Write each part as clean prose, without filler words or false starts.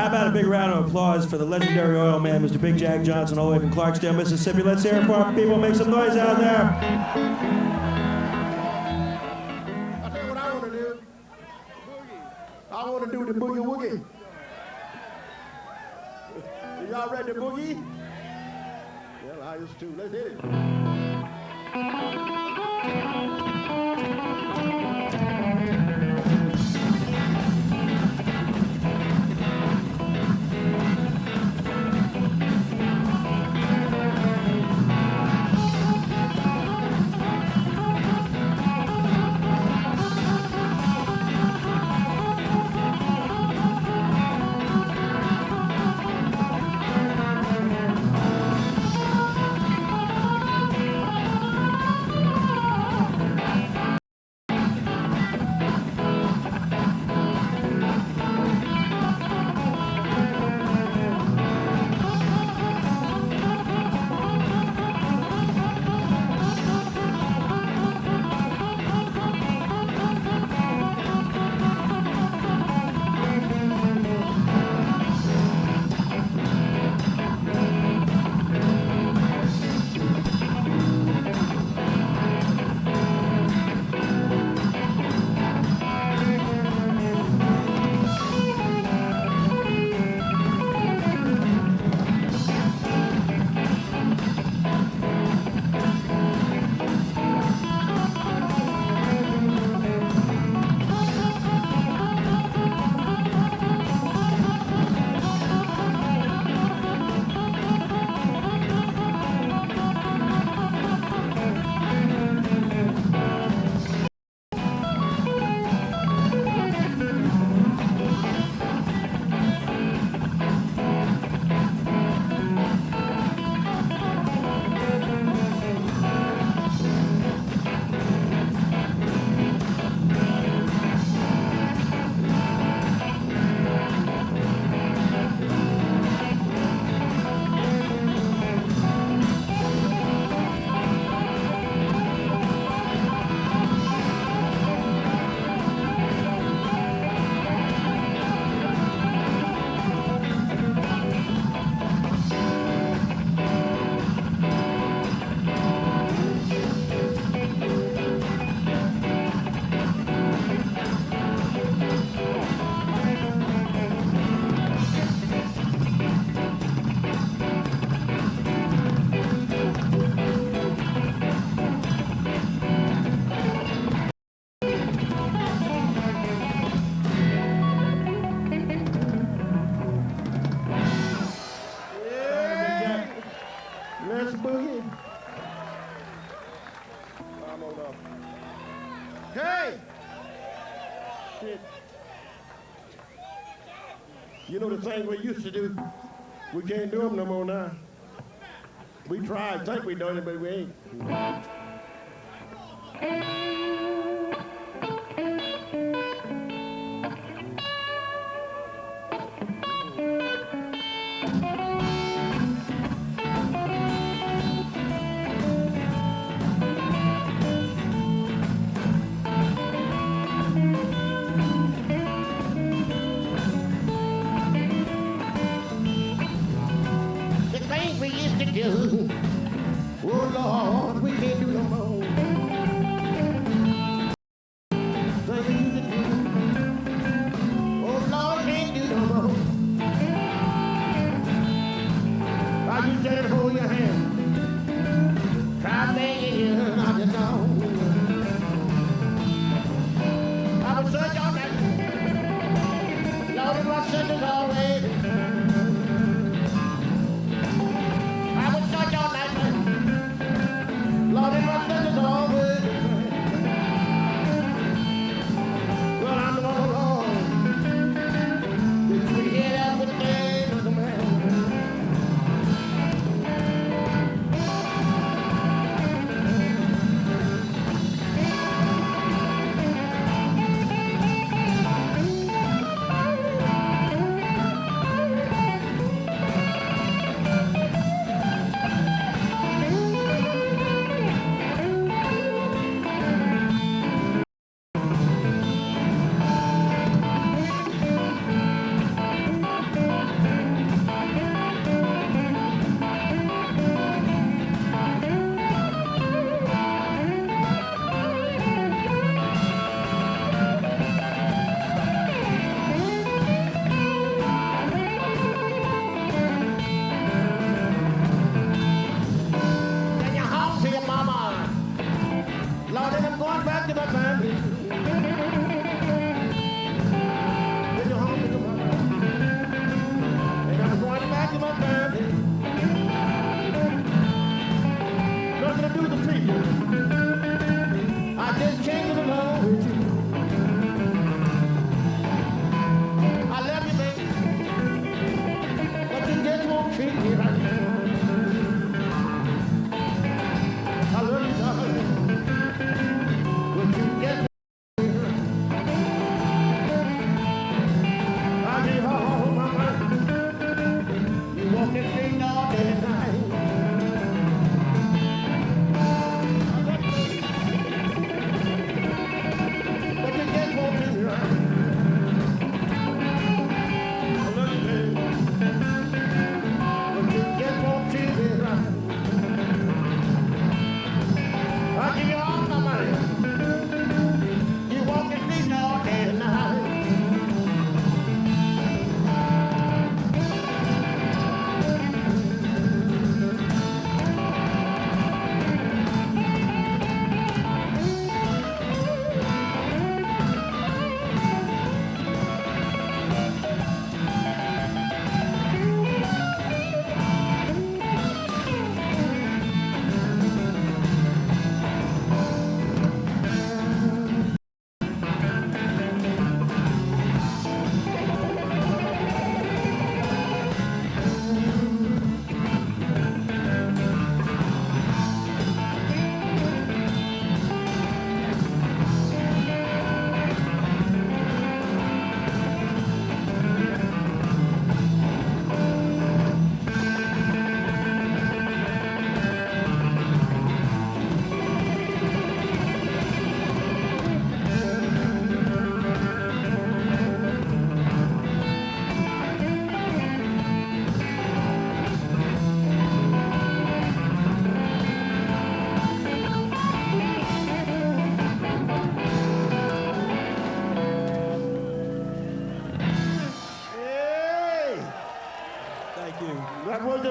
How about a big round of applause for the legendary oil man, Mr. Big Jack Johnson, all the way from Clarksdale, Mississippi. Let's hear it for our people. Make some noise out there. I'll tell you what I want to do. I want to do the boogie woogie. Y'all ready to boogie? Well, I used to. Let's hit it. Let's boogie. I'm on up. Hey! Shit. You know the thing we used to do? We can't do them no more now. We tried, think we done it, but we ain't. Oh Lord, we can't do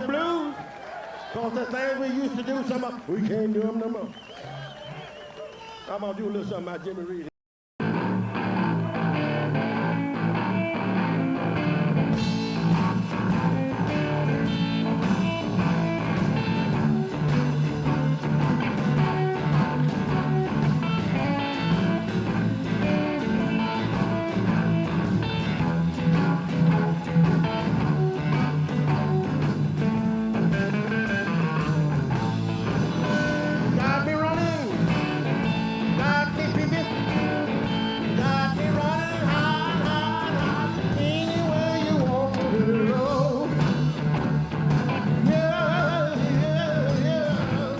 the blues. Cause the things we used to do, we can't do them no more. I'm gonna do a little something about Jimmy Reed. Got me running, got me peeping, got me running hard, hard, hard, anywhere you want to go. Yeah, yeah, yeah.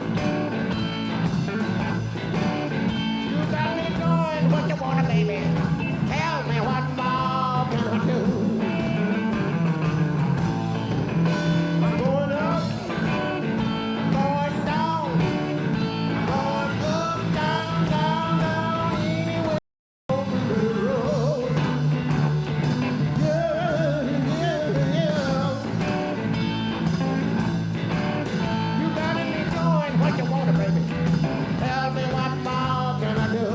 You got me doing what you wanna, baby. Tell me what more can I do? I'm going up, going down. Going up, down, down, down, anywhere over the road. Yeah, yeah, yeah. You got me doing what you wanna, baby. Tell me what more can I do?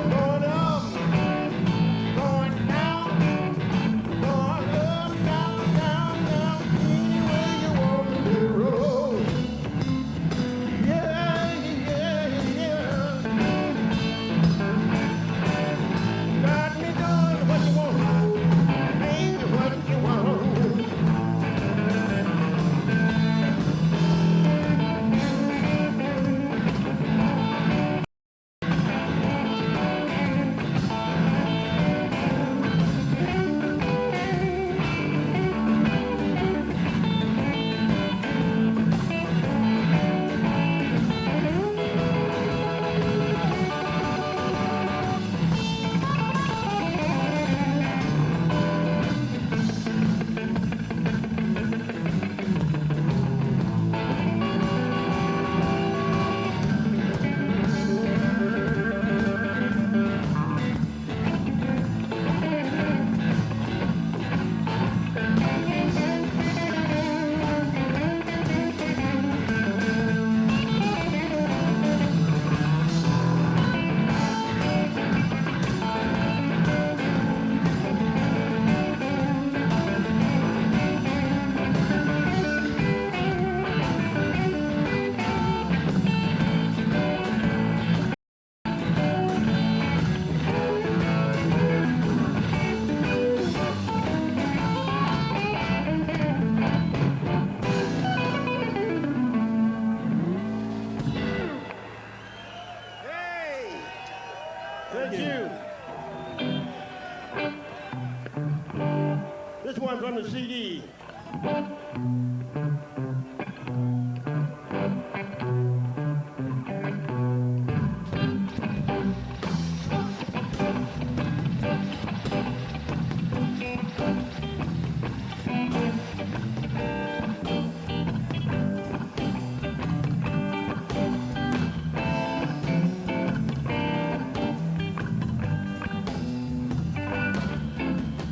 Going up, going down, going up, down, down, down, anywhere you want to roll. Yeah, yeah, yeah. Got me doing what you want, baby, what you want. Hey, thank you. This one from the CD.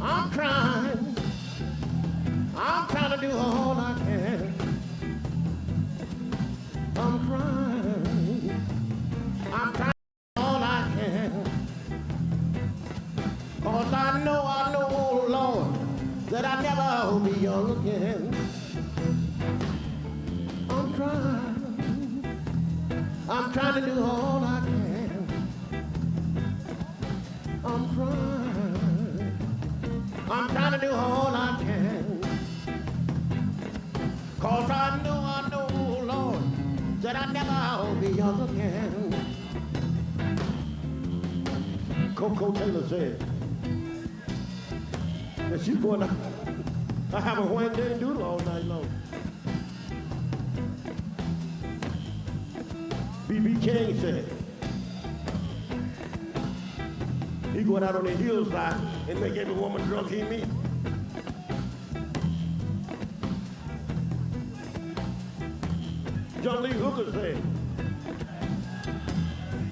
I'm crying be young again. I'm trying to do all I can. I'm trying to do all I can. 'Cause I know, Lord, that I never will be young again. Coco Taylor said that she's going to have a whang dang doodle all night long. B.B. King said he going out on the hillside and make every woman drunk he meet. John Lee Hooker said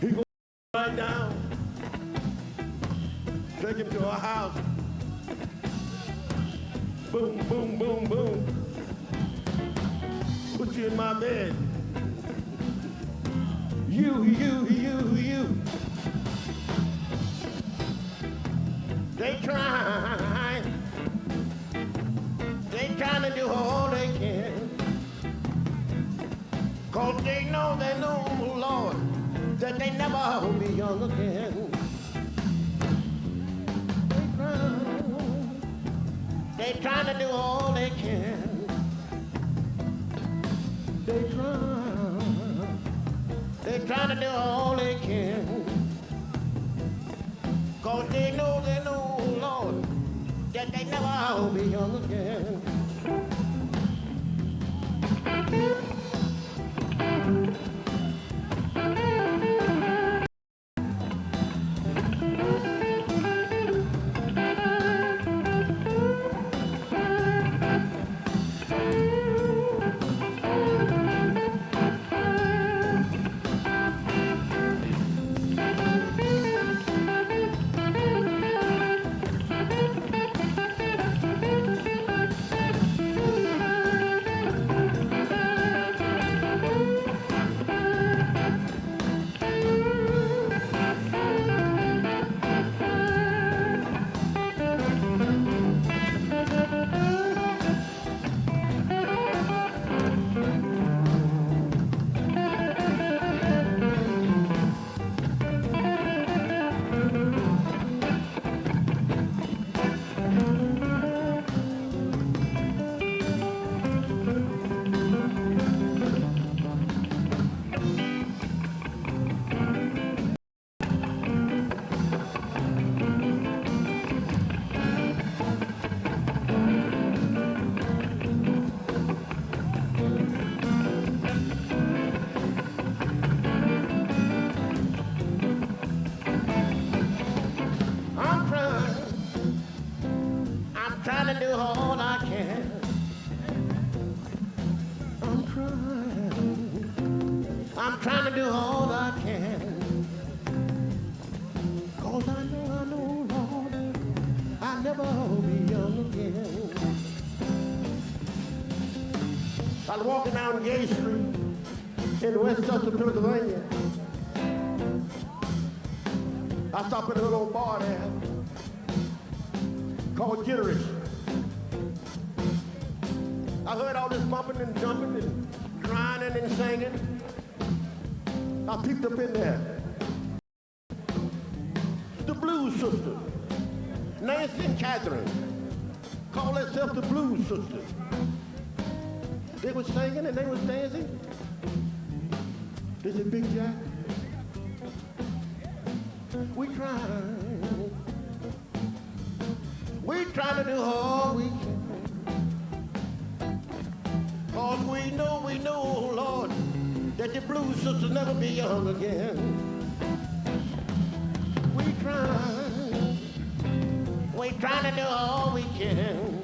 he going right down, take him to our house. Boom, boom, boom, boom. Put you in my bed. You. They trying to do all they can. 'Cause they know, Lord, that they never will be young again. They trying to do all they can. They trying to do all they can. 'Cause they know, Lord, that they never will be young again. Trying to do all I can. I'm trying to do all I can. 'Cause I know, Lord, I never will be young again. I was walking down Gay Street in Westchester, Pennsylvania. I stopped at a little old bar there called Jitters. I heard all this bumping and jumping and grinding and singing. I peeked up in there. The Blues Sisters, Nancy and Catherine, call themselves the Blues Sisters. They were singing and they was dancing. They said, Big Jack, we trying to do all we can. 'Cause we know, Lord, that the Blues Sisters never be young again. We trying to do all we can.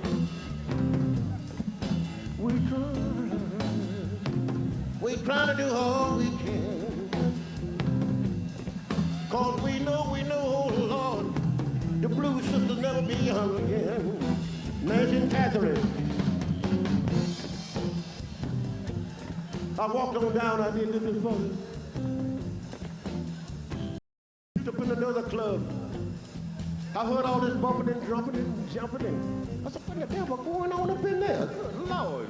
We trying to do all we can. 'Cause we know, Lord, the Blues Sisters never be young again. Nancy and Catherine. I walked on down, I did this for up in another club. I heard all this bumping and jumping and jumping and I said, what the devil going on up in there? Good Lord.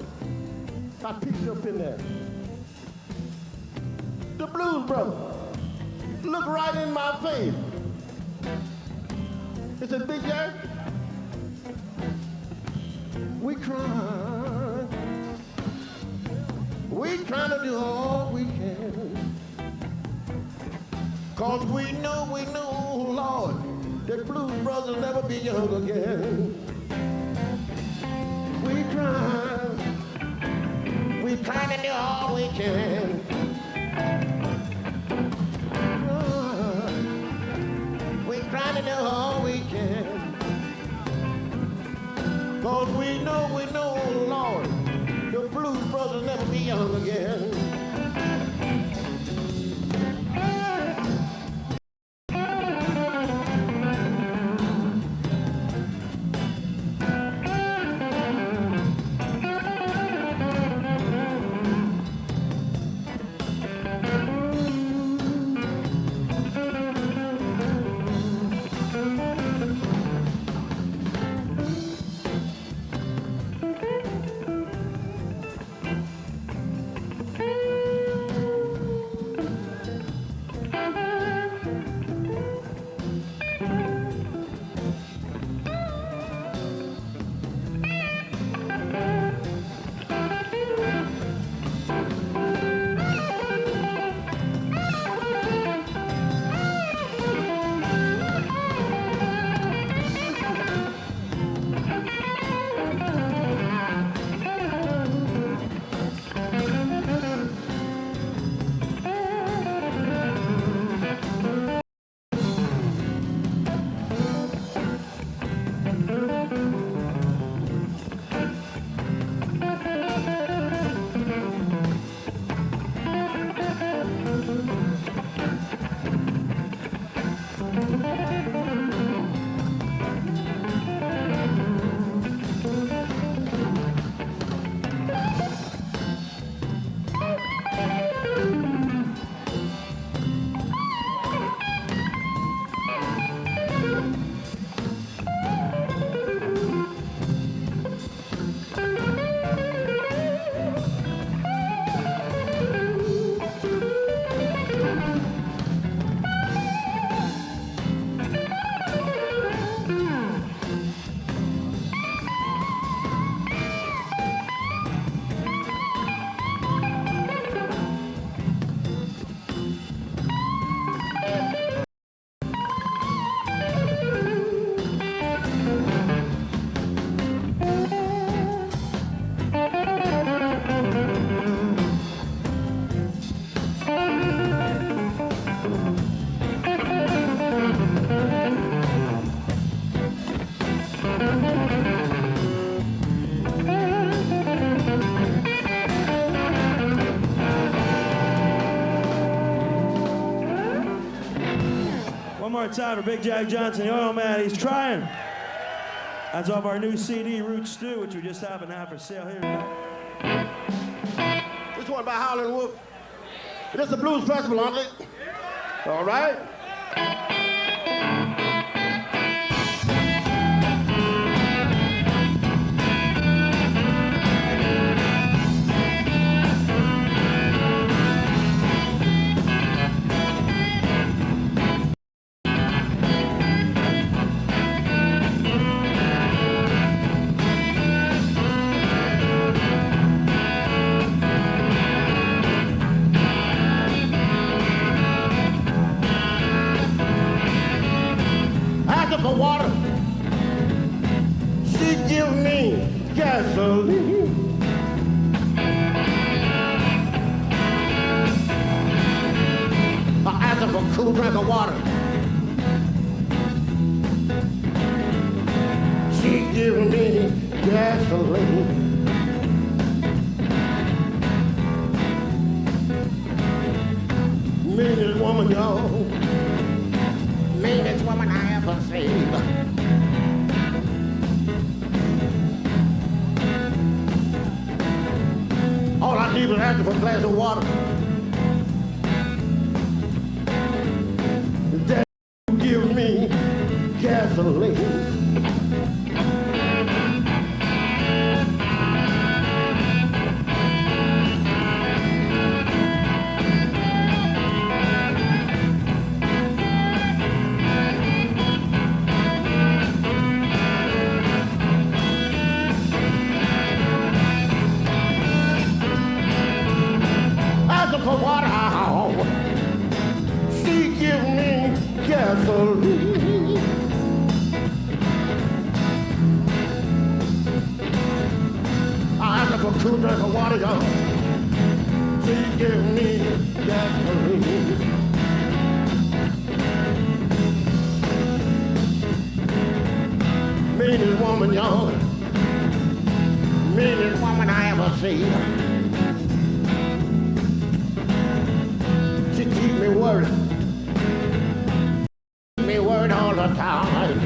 I picked up in there. The Blues Brothers looked right in my face. He said, Big Jack, we trying. We trying to do all we can. Cause we know, Lord, that Blues Brothers will never be young again. We trying to do all we can. We trying to do all we can. Cause we know, Lord, the Blues Brothers will never be young again. One more time for Big Jack Johnson, the Oil Man. He's trying. That's off our new CD, Root Stew, which we just happen to have for sale here tonight. This one by Howlin' Wolf. This is a blues festival, aren't it? All right. For water, she give me gasoline. I asked her for a cool drink of water. She give me gasoline. Meanest woman, y'all. Meanest woman I ever seen. All I need was ask for a glass of water. That give me gas. gasoline. For water, she give me gasoline. I ask her for 2 drinks of water, y'all. She give me gasoline. Meanest woman, y'all. Meanest woman I ever seen. She keep me worried all the time.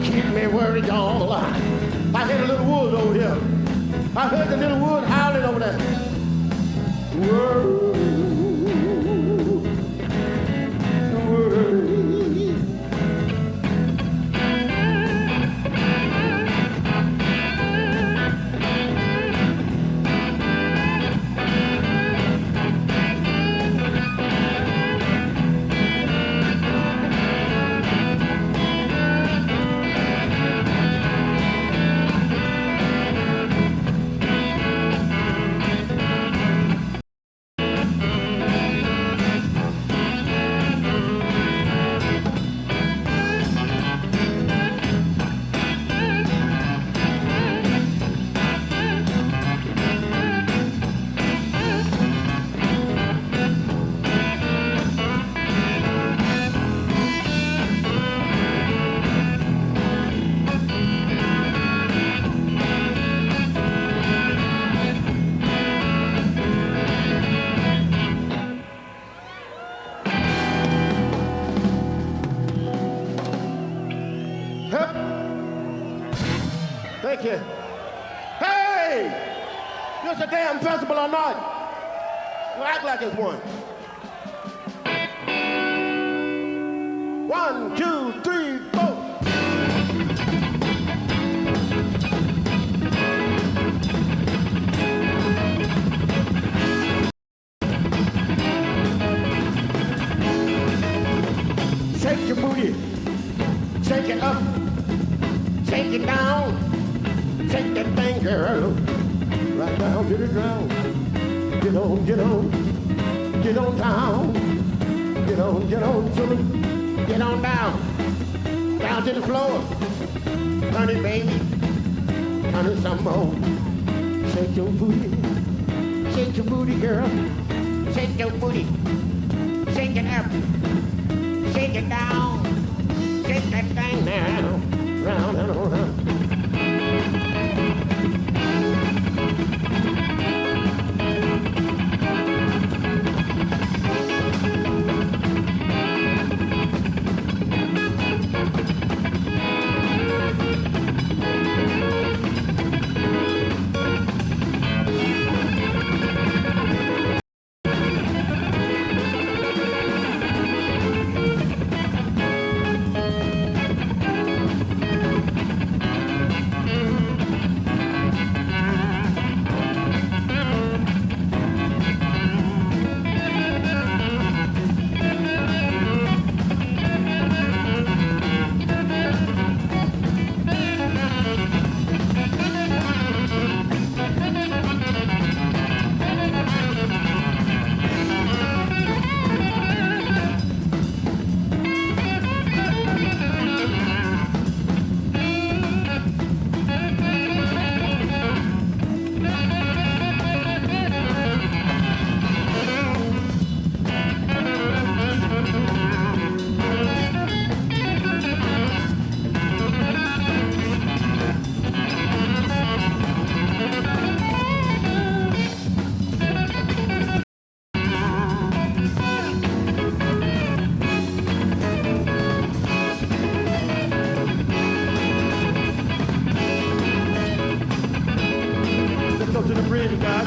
Keep me worried, y'all. I hear the little woods over here. I heard the little wood howling over there. Whoa. Thank you. Hey! This a damn festival or not? Well, act like it's one. 1, 2, 3, 4. Shake your booty. Shake it up. Shake it down. Shake that thing, girl, right down to the ground. Get on, get on, get on down. Get on, silly. Get on down to the floor. Honey, baby, honey, some more. Shake your booty, girl. Shake your booty. Shake it up, shake it down. Shake that thing now, round and around.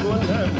one time.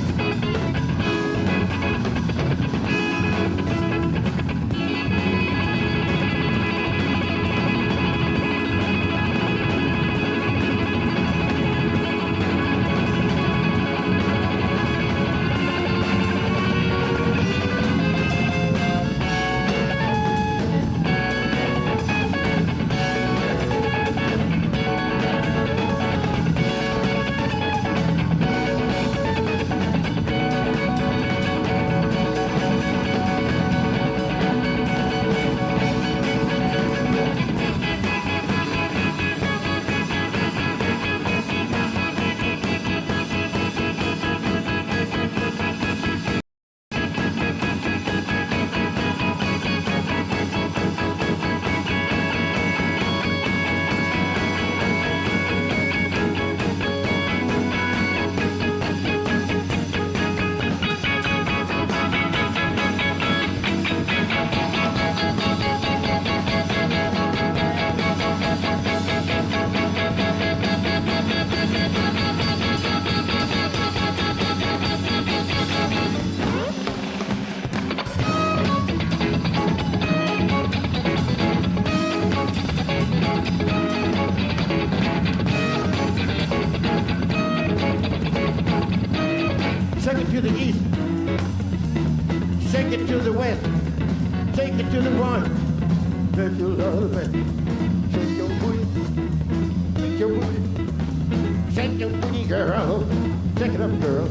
Shake it to the east. Shake it to the west. Shake it to the one. Shake your love back. Shake your booty. Shake your booty. Shake your booty, girl. Shake it up, girl.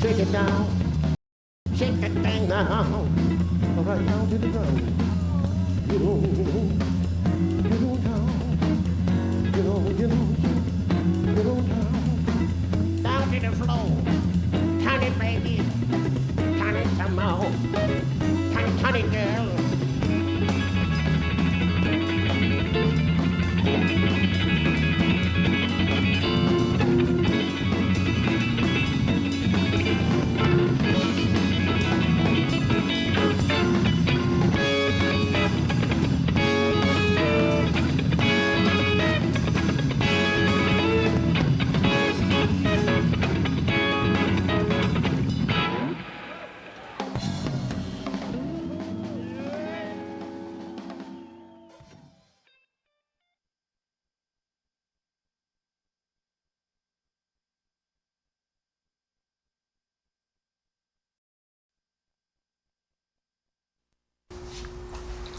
Shake it down. Shake that thing down. Right down to the ground. You know down. You know down. Down to the floor. Turn it, baby. Turn it some more. Turn it, girl.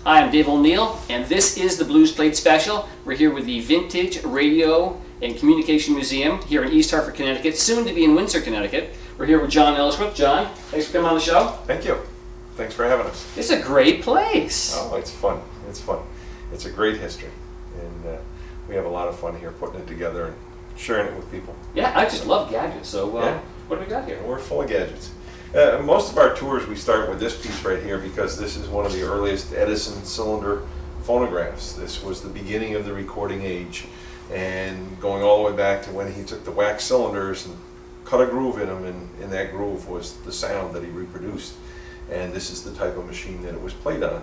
Hi, I'm Dave ONeil, and this is the Blues Plate Special. We're here with the Vintage Radio and Communication Museum here in East Hartford, Connecticut, soon to be in Windsor, Connecticut. We're here with John Ellsworth. John, thanks for coming on the show. Thank you. Thanks for having us. It's a great place. Oh, it's fun. It's fun. It's a great history, and we have a lot of fun here putting it together and sharing it with people. Yeah, I just love gadgets. So, Yeah. what do we got here? We're full of gadgets. Most of our tours, we start with this piece right here because this is one of the earliest Edison cylinder phonographs. This was the beginning of the recording age, and going all the way back to when he took the wax cylinders and cut a groove in them, and in that groove was the sound that he reproduced. And this is the type of machine that it was played on.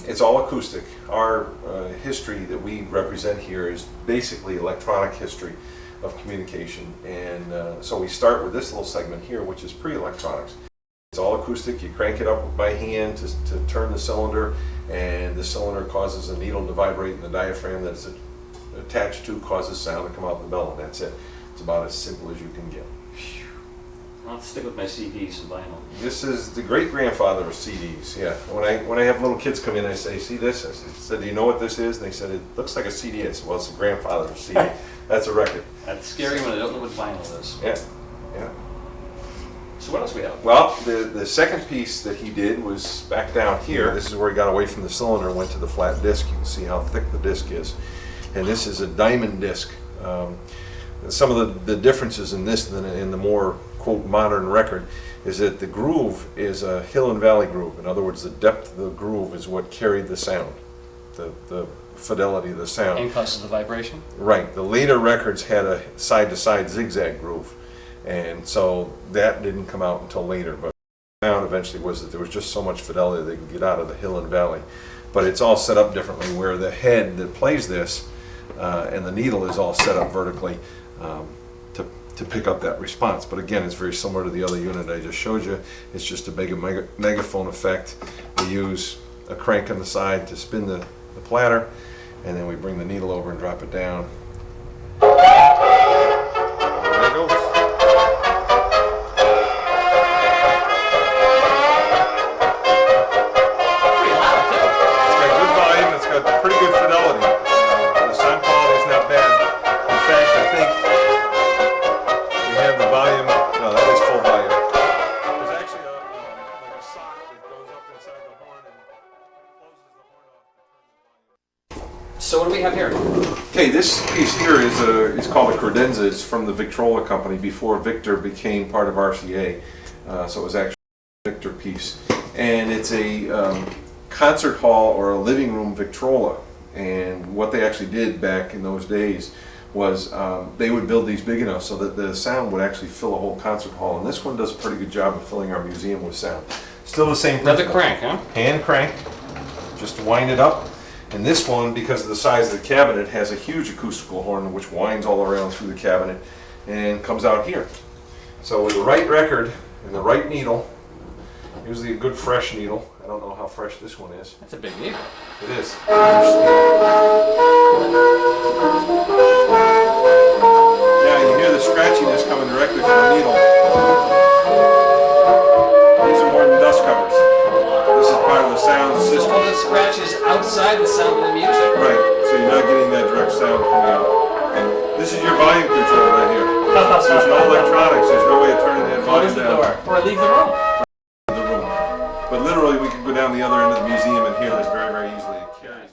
It's all acoustic. Our history that we represent here is basically electronic history of communication, and so we start with this little segment here, which is pre-electronics. It's all acoustic. You crank it up by hand to turn the cylinder, and the cylinder causes a needle to vibrate, and the diaphragm that it's attached to causes sound to come out the bell, and that's it. It's about as simple as you can get. I'll stick with my CDs and vinyl. This is the great-grandfather of CDs, yeah. When I have little kids come in, I say, see this? I said, do you know what this is? And they said, it looks like a CD. I said, well, it's a grandfather of CD. That's a record. That's scary when I don't know what vinyl is. Yeah, yeah. So what else we have? Well, the second piece that he did was back down here. This is where he got away from the cylinder and went to the flat disc. You can see how thick the disc is. And this is a diamond disc. Some of the differences in this than in the more, quote, modern record is that the groove is a hill and valley groove. In other words, the depth of the groove is what carried the sound, the fidelity of the sound. And causes the vibration? Right. The later records had a side-to-side zigzag groove, and so that didn't come out until later. But what I found eventually was that there was just so much fidelity they could get out of the hill and valley. But it's all set up differently, where the head that plays this and the needle is all set up vertically to pick up that response. But again, it's very similar to the other unit I just showed you. It's just a big megaphone effect. We use a crank on the side to spin the platter, and then we bring the needle over and drop it down. There it goes. It's got good volume, it's got pretty good fidelity. The sound quality is not bad. In fact, I think we have the volume, no, that is full volume. There's actually like a sock that goes up inside the horn and closes the horn off. So what do we have here? Okay, this piece here is called a credenza. It's from the Victrola company before Victor became part of RCA. So it was actually a Victor piece. And it's a concert hall or a living room Victrola. And what they actually did back in those days was they would build these big enough so that the sound would actually fill a whole concert hall. And this one does a pretty good job of filling our museum with sound. Still the same Another principle. crank, huh? Hand crank, just to wind it up. And this one, because of the size of the cabinet, has a huge acoustical horn which winds all around through the cabinet and comes out here. So with the right record and the right needle, usually a good fresh needle. I don't know how fresh this one is. That's a big needle. It is. Yeah, you hear the scratchiness coming directly from the needle. These are more than dust covers. This is part of the sound system. All the scratches outside the sound of the music. Right, so you're not getting that direct sound coming out. And this is your volume control right here. There's no electronics, there's no way of turning that volume Close the down. door. Or leave the room. In the room. But literally we can go down the other end of the museum and hear this very, very easily. It carries.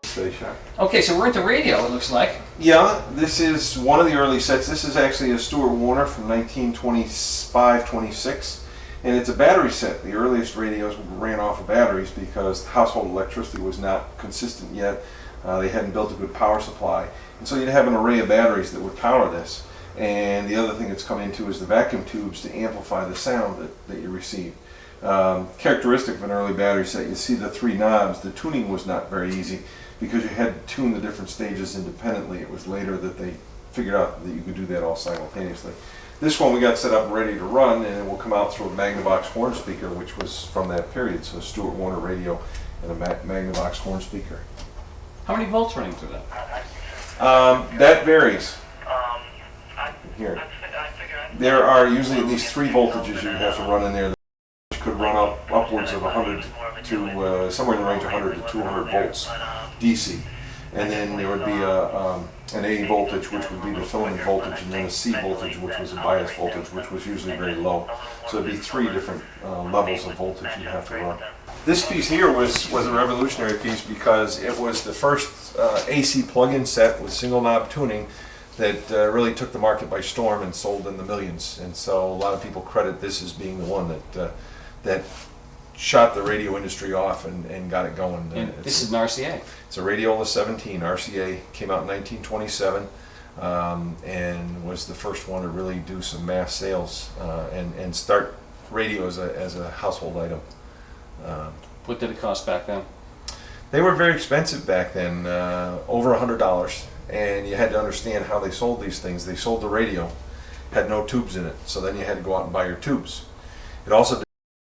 Steady shot. Okay, so we're into radio, it looks like. Yeah, this is one of the early sets. This is actually a Stuart Warner from 1925-26. And it's a battery set. The earliest radios ran off of batteries because household electricity was not consistent yet. They hadn't built a good power supply. And so you'd have an array of batteries that would power this. And the other thing that's come into is the vacuum tubes to amplify the sound that you receive. Characteristic of an early battery set, you see the three knobs. The tuning was not very easy because you had to tune the different stages independently. It was later that they figured out that you could do that all simultaneously. This one we got set up and ready to run, and it will come out through a Magnavox horn speaker, which was from that period. So a Stuart Warner radio and a Magnavox horn speaker. How many volts running through that? That varies. Here, there are usually at least 3 voltages you have to run in there. You could run upwards of 100 to somewhere in the range of 100 to 200 volts DC. And then there would be an A voltage, which would be the filling voltage, and then a C voltage, which was a bias voltage, which was usually very low. So it'd be 3 different levels of voltage you'd have to run. This piece here was a revolutionary piece because it was the first AC plug-in set with single knob tuning that really took the market by storm and sold in the millions. And so a lot of people credit this as being the one that shot the radio industry off and got it going. And this is an RCA. It's a Radiola 17 RCA, came out in 1927, and was the first one to really do some mass sales and start radio as a household item. What did it cost back then? They were very expensive back then, over $100, and you had to understand how they sold these things. They sold the radio, had no tubes in it, so then you had to go out and buy your tubes. It also did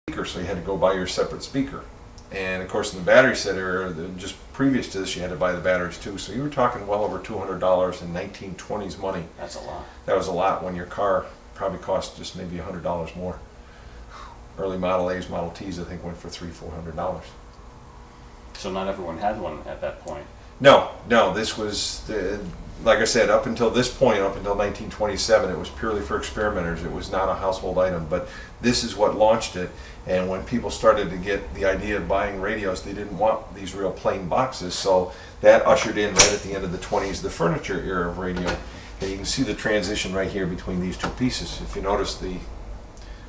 speaker, so you had to go buy your separate speaker. And of course in the battery set era, just previous to this, you had to buy the batteries too. So you were talking well over $200 in 1920s money. That's a lot. That was a lot when your car probably cost just maybe $100 more. Early Model A's, Model T's, I think went for $300-400. So not everyone had one at that point. No, this was, like I said, up until this point, up until 1927, it was purely for experimenters. It was not a household item, but this is what launched it. And when people started to get the idea of buying radios, they didn't want these real plain boxes, so that ushered in right at the end of the 20s, the furniture era of radio. And you can see the transition right here between these two pieces. If you notice, the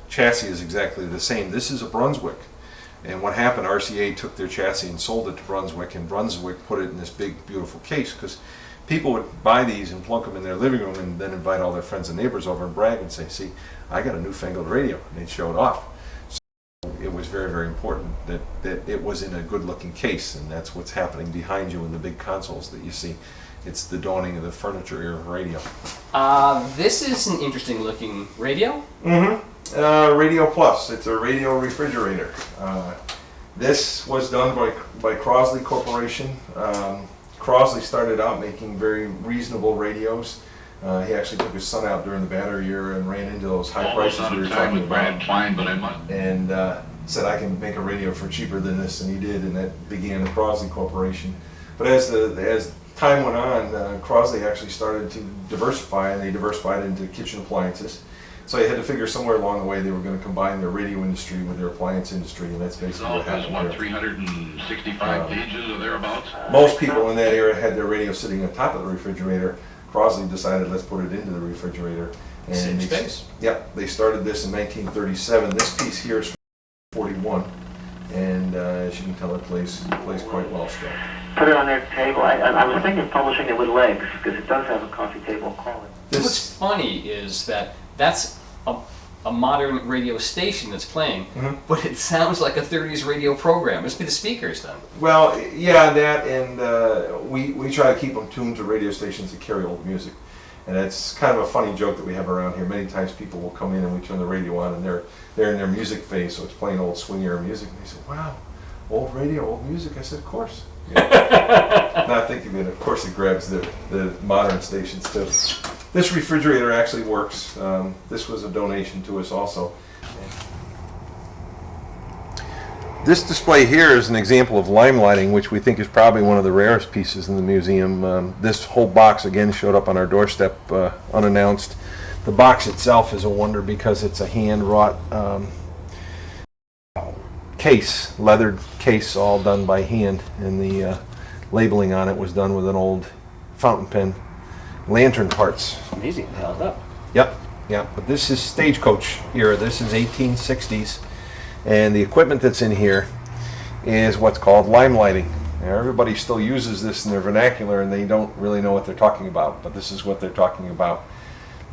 chassis is exactly the same. This is a Brunswick. And what happened, RCA took their chassis and sold it to Brunswick, and Brunswick put it in this big, beautiful case, because people would buy these and plunk them in their living room and then invite all their friends and neighbors over and brag and say, see, I got a newfangled radio, and they'd show it off. So it was very, very important that it was in a good-looking case, and that's what's happening behind you in the big consoles that you see. it's the dawning of the furniture era of radio. This is an interesting looking radio. Radio Plus. It's a radio refrigerator. This was done by Crosley Corporation. Crosley started out making very reasonable radios. He actually took his son out during the banner year and ran into those high prices we were talking about. And said, I can make a radio for cheaper than this, and he did, and that began the Crosley Corporation. But as time went on, Crosley actually started to diversify, and they diversified into kitchen appliances. So they had to figure somewhere along the way they were going to combine their radio industry with their appliance industry, and that's basically what happened here. 365 pages or thereabouts? Most people in that era had their radio sitting on top of the refrigerator. Crosley decided, let's put it into the refrigerator. And Same space. Yep, they started this in 1937. This piece here is from 41, and as you can tell, it plays quite well still. Put it on their table. I was thinking of publishing it with legs, because it does have a coffee table calling. What's funny is that that's a modern radio station that's playing, but it sounds like a 30s radio program. Must be the speakers then. Well, yeah, that, and we try to keep them tuned to radio stations that carry old music. And it's kind of a funny joke that we have around here. Many times people will come in and we turn the radio on and they're in their music phase, so it's playing old swing era music. And they say, wow, old radio, old music. I said, of course. Yeah. Not thinking that, of course, it grabs the modern stations too. This refrigerator actually works. This was a donation to us also. This display here is an example of lime lighting, which we think is probably one of the rarest pieces in the museum. This whole box again showed up on our doorstep unannounced. The box itself is a wonder because it's a hand-wrought case, leathered case, all done by hand, and the labeling on it was done with an old fountain pen. Lantern parts. Amazing, it held up. Yep, but this is stagecoach era. This is 1860s. And the equipment that's in here is what's called lime lighting. Now, everybody still uses this in their vernacular and they don't really know what they're talking about, but this is what they're talking about.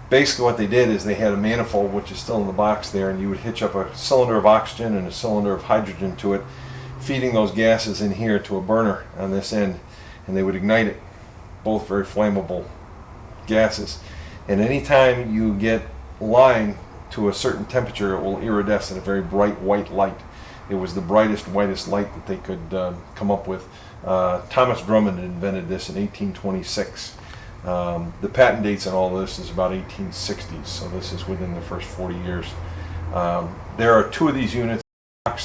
Basically what they did is they had a manifold, which is still in the box there, and you would hitch up a cylinder of oxygen and a cylinder of hydrogen to it, feeding those gases in here to a burner on this end, and they would ignite it. Both very flammable gases. And anytime you get lime to a certain temperature, it will iridesce in a very bright white light. It was the brightest, whitest light that they could come up with. Thomas Drummond invented this in 1826. The patent dates on all this is about 1860s, so this is within the first 40 years. There are two of these units.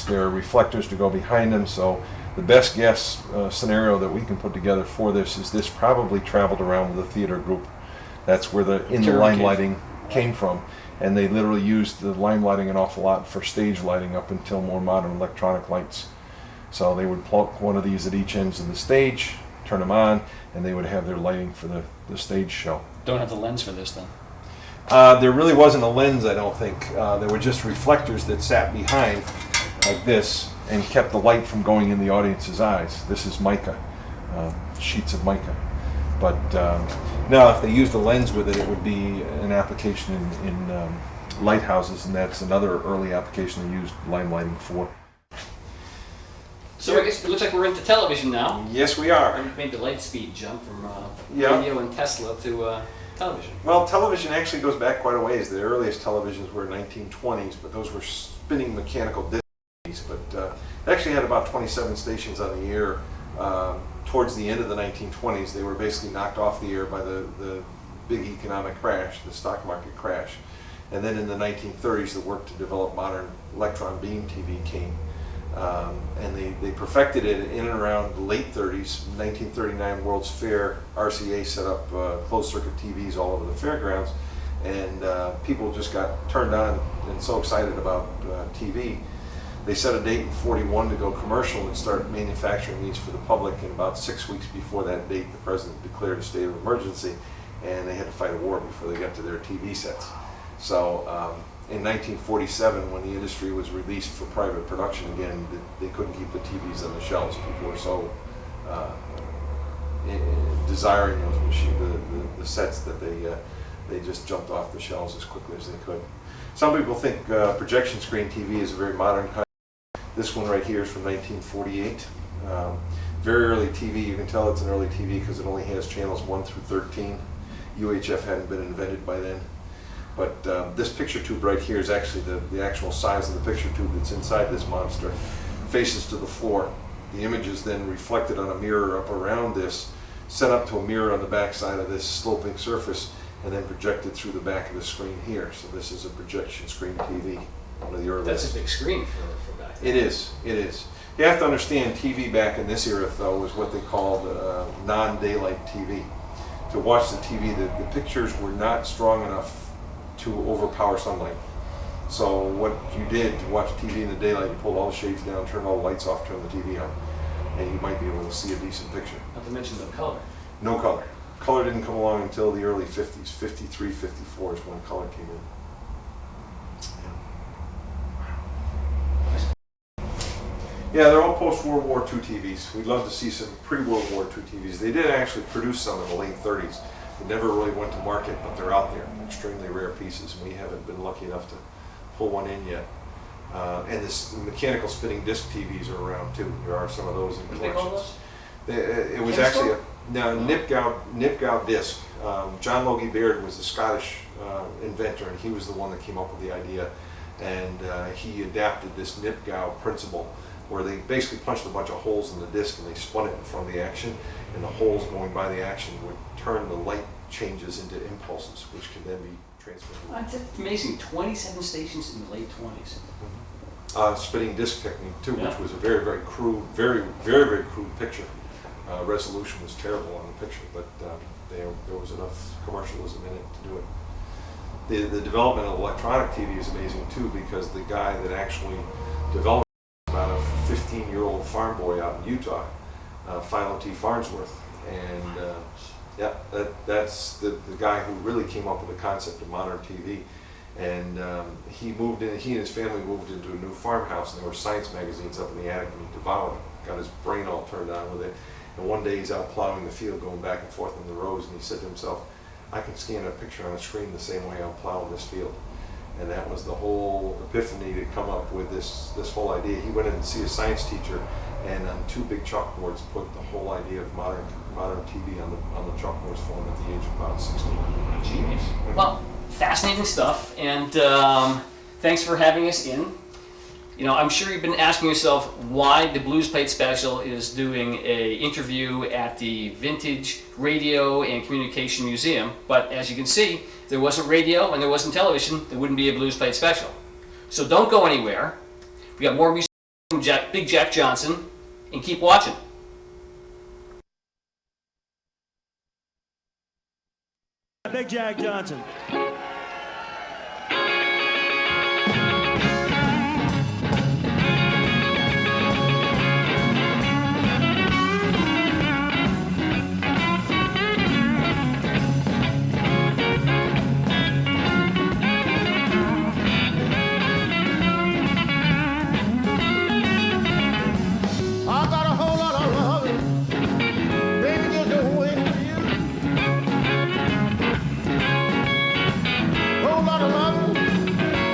There are reflectors to go behind them, so the best guess scenario that we can put together for this is this probably traveled around with a theater group. That's where the in-the-line lighting came from. And they literally used the lime lighting an awful lot for stage lighting up until more modern electronic lights. So they would plug one of these at each ends of the stage, turn them on, and they would have their lighting for the stage show. Don't have the lens for this then. There really wasn't a lens, I don't think. There were just reflectors that sat behind like this and kept the light from going in the audience's eyes. This is mica, sheets of mica. But no, if they used a lens with it, it would be an application in lighthouses, and that's another early application they used lime lighting for. So I guess it looks like we're into television now. Yes, we are. I made the light speed jump from radio and Tesla to television. Well, television actually goes back quite a ways. The earliest televisions were 1920s, but those were spinning mechanical discs. But they actually had about 27 stations on the air. Towards the end of the 1920s, they were basically knocked off the air by the big economic crash, the stock market crash. And then in the 1930s, the work to develop modern electron beam TV came. And they perfected it in and around the late 30s. 1939 World's Fair, RCA set up closed circuit TVs all over the fairgrounds, and people just got turned on and so excited about TV. They set a date in 41 to go commercial and start manufacturing these for the public, and about 6 weeks before that date, the president declared a state of emergency, and they had to fight a war before they got to their TV sets. So in 1947, when the industry was released for private production again, they couldn't keep the TVs on the shelves. People were so desiring those machines, the sets, that they just jumped off the shelves as quickly as they could. Some people think projection screen TV is a very modern kind. This one right here is from 1948. very early TV. You can tell it's an early TV because it only has channels 1 through 13. UHF hadn't been invented by then. But this picture tube right here is actually the actual size of the picture tube that's inside this monster. Faces to the floor. The image is then reflected on a mirror up around this, set up to a mirror on the back side of this sloping surface, and then projected through the back of the screen here. So this is a projection screen TV, one of the earliest. That's a big screen for back then. It is, it is. You have to understand TV back in this era, though, was what they called non-daylight TV. To watch the TV, the pictures were not strong enough to overpower sunlight. So what you did to watch TV in the daylight, you pulled all the shades down, turned all the lights off, turned the TV on, and you might be able to see a decent picture. Not to mention the color. No color. Color didn't come along until the early 50s. 53, 54 is when color came in. Yeah, they're all post-World War II TVs. We'd love to see some pre-World War II TVs. They did actually produce some in the late 30s. They never really went to market, but they're out there. Extremely rare pieces, and we haven't been lucky enough to pull one in yet. And this mechanical spinning disc TVs are around too. There are some of those in What do they call collections. those? It was actually a Nipkow disc. John Logie Baird was the Scottish inventor, and he was the one that came up with the idea. And he adapted this Nipkow principle, where they basically punched a bunch of holes in the disc and they spun it in front of the action, and the holes going by the action would turn the light changes into impulses, which can then be transmitted. That's amazing. 27 stations in the late 20s. Spinning disc technique too, Yeah. which was a very, very crude, very crude picture. Resolution was terrible on the picture, but there was enough commercialism in it to do it. The development of electronic TV is amazing too, because the guy that actually developed it was about a 15-year-old farm boy out in Utah, Philo T. Farnsworth, and yeah, that's the guy who really came up with the concept of modern TV. And he and his family moved into a new farmhouse, and there were science magazines up in the attic, and he devoured them. Got his brain all turned on with it. And one day he's out plowing the field, going back and forth in the rows, and he said to himself, I can scan a picture on a screen the same way I'm plowing this field. And that was the whole epiphany to come up with this whole idea. He went in to see a science teacher, and on 2 big chalkboards put the whole idea of modern TV on the chalkboards for him at the age of about 16. Genius. Well, fascinating stuff, and thanks for having us in. You know, I'm sure you've been asking yourself why the Blues Plate Special is doing a interview at the Vintage Radio and Communication Museum, but as you can see, if there wasn't radio and there wasn't television, there wouldn't be a Blues Plate Special. So don't go anywhere. We got more music from Big Jack Johnson, and keep watching. Big Jack Johnson. I got a whole lot of love, baby, just waiting for you. Whole lot of love,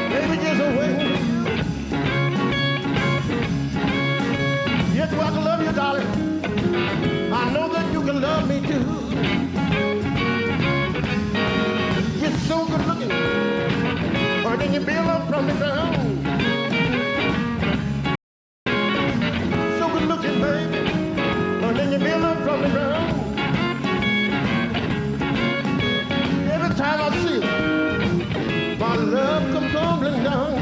baby, just waiting for you. Yes, well, I can love you, darling. I know that you can love me too. You're so good looking, or then you build up from the ground. Looking, baby, and then you build up from the ground. Every time I see you, my love comes tumbling down.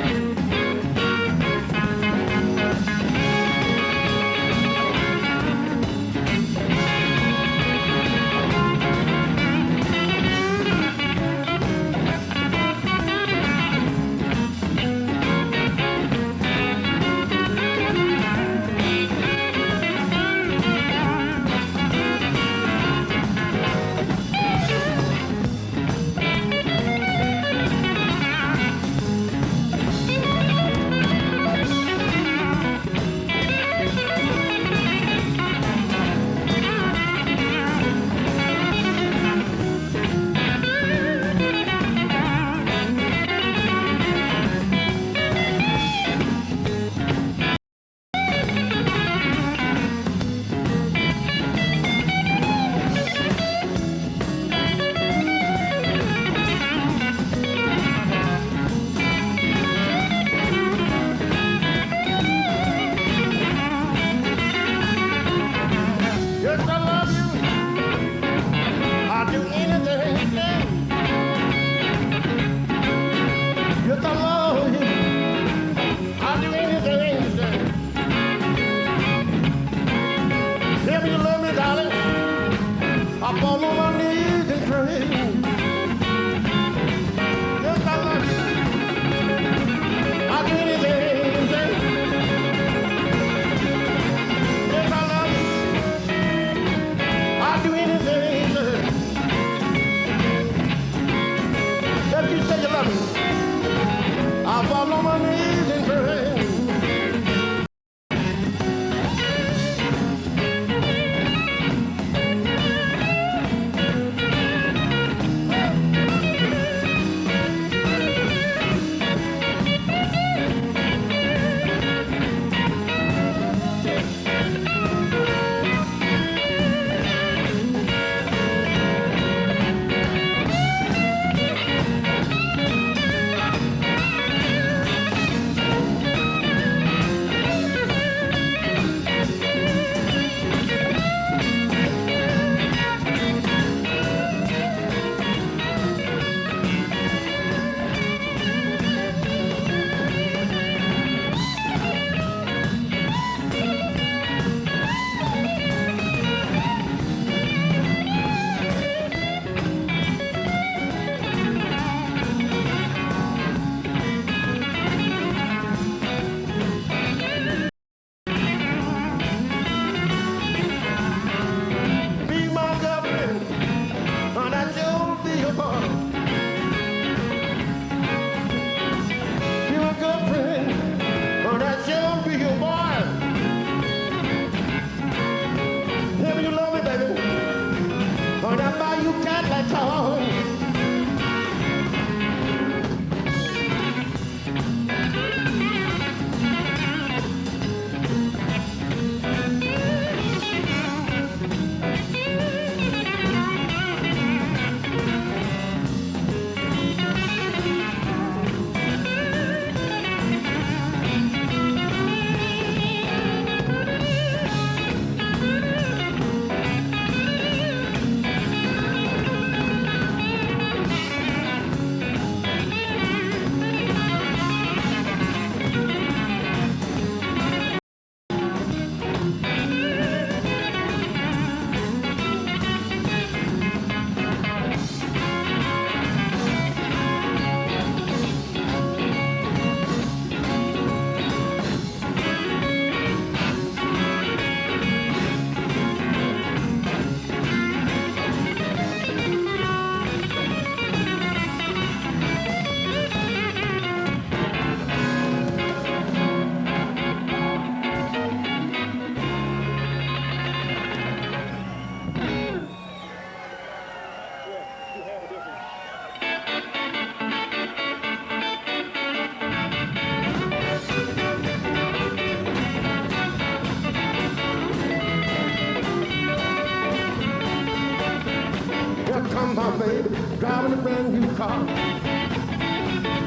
my baby, driving a brand new car.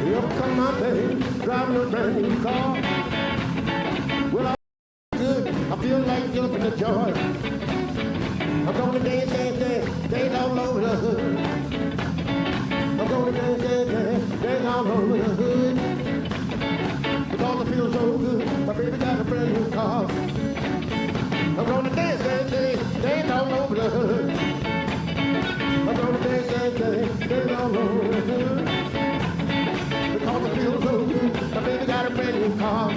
Here come my baby, driving a brand new car. Well, I'm good, I feel like jumping the joy. I'm gonna dance, dance, dance, dance all over the hood. I'm gonna dance, dance, dance, dance all over the hood. Because I feel so good, my baby got a brand new car. I'm gonna dance, dance, dance, dance all over the hood. I'm gonna dance, dance, dance, dance all over the hood. Because I feel so good, my baby got a brand new car. I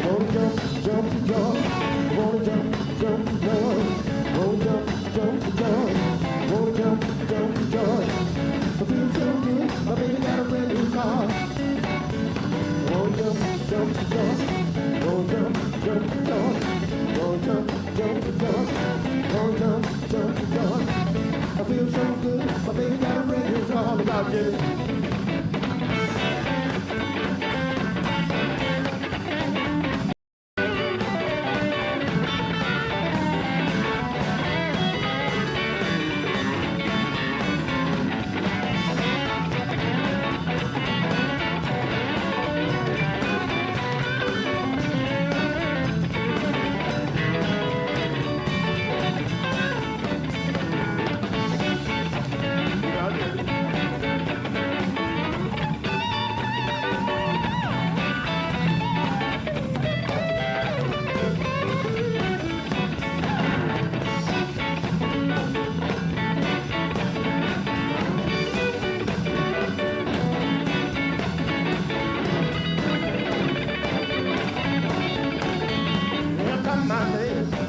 wanna jump, jump to joy. I wanna jump, jump to joy. I wanna jump, jump to joy. I wanna jump, jump to joy. I feel so good, my baby got a brand new car. I wanna jump, jump to joy. I wanna jump, jump to joy. I wanna jump, jump to joy. I wanna jump, jump to joy. I feel so good, my baby got a brand new car. Look out, Jimmy.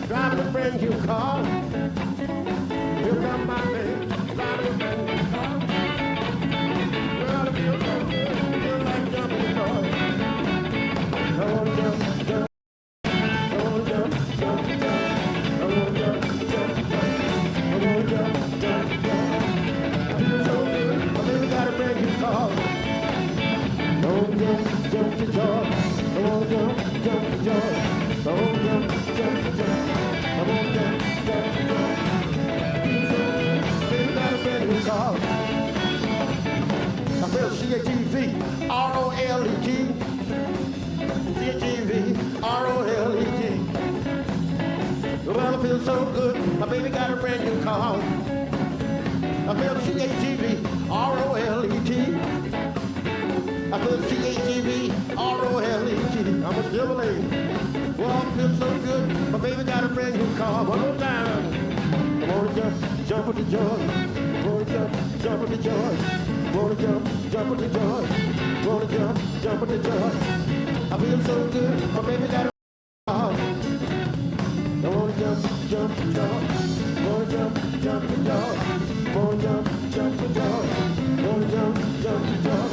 Driving a brand new car. Here come my baby, driving a brand new car. Well, I feel so good, I feel like jumping the joy. I wanna jump, jump. I wanna jump, jump, jump. I wanna jump, jump, jump. I wanna jump, jump, jump. I feel so good, my baby got a brand new car. I wanna jump, jump to joy. I wanna jump, jump to joy. I wanna jump, jump to joy. I wanna jump, jump to joy. Baby got a brand new car. I feel C-H-E-V, R-O-L-E-G. C-H-E-V, R-O-L-E-G. Well, I feel so good, my baby got a brand new car. I feel C-H-E-V, R-O-L-E-G. I feel C-H-E-V, R-O-L-E-G. I'm a Chevrolet. Well, I feel so good, my baby got a brand new car. One more time. I wanna jump, jump with the joy. I wanna jump, jump with the joy. I wanna jump, jump with the joy. I wanna jump, jump with the joy. I feel so good, my baby got a car. I wanna jump, jump with joy. I wanna jump, jump with joy. I wanna jump, jump with joy. I wanna jump, jump with joy.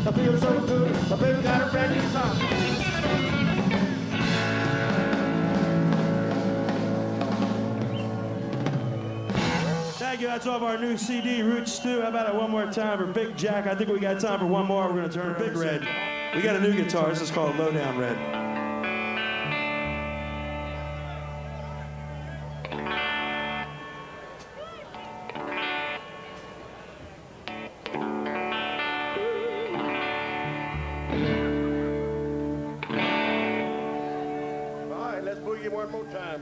I feel so good, my baby got a brand new car. Thank you. That's off our new CD, Root Stew. How about it one more time for Big Jack? I think we got time for one more. We're going to turn to Big Red. We got a new guitar. This is called Lowdown Red. All right, let's boogie one more time.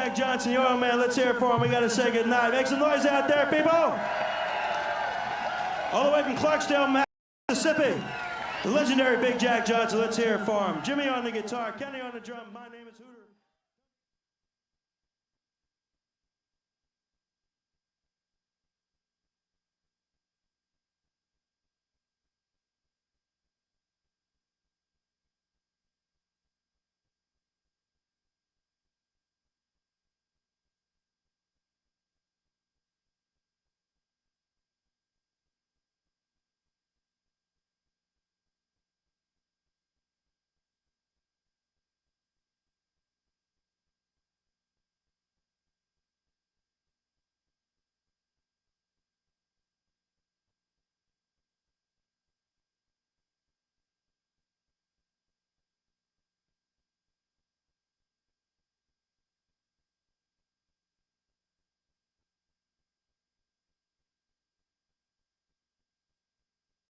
Jack Johnson, the oil man. Let's hear it for him. We got to say goodnight. Make some noise out there, people. All the way from Clarksdale, Mississippi. The legendary Big Jack Johnson. Let's hear it for him. Jimmy on the guitar, Kenny on the drum. My name is Hooter.